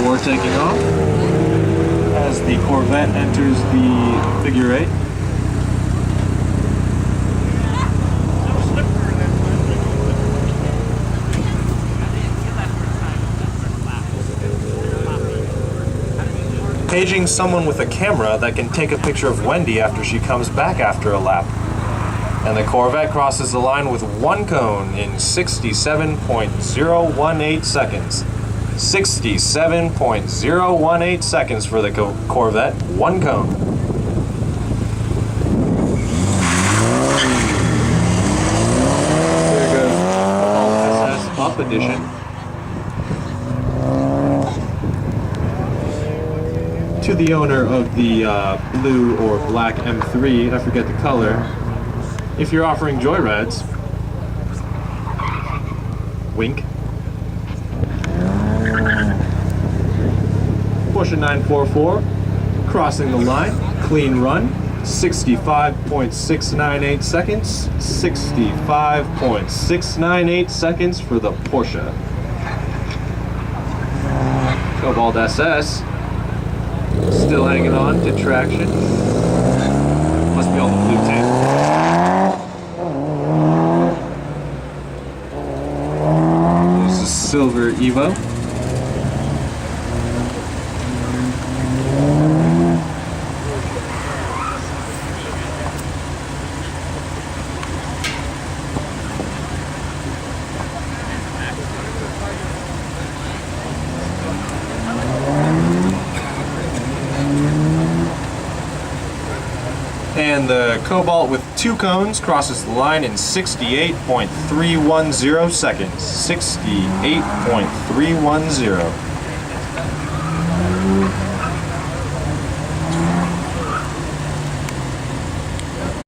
before taking off as the Corvette enters the figure eight. Paging someone with a camera that can take a picture of Wendy after she comes back after a lap. And the Corvette crosses the line with one cone in 67.018 seconds. 67.018 seconds for the Corvette, one cone. There goes the SS Up Edition. To the owner of the blue or black M3, I forget the color, if you're offering joyrides, wink. Porsche 944, crossing the line, clean run, 65.698 seconds, 65.698 seconds for the Porsche. Cobalt SS, still hanging on to traction. Must be all the blue tape. There's the silver Evo. And the Cobalt with two cones crosses the line in 68.310 seconds. 68.310.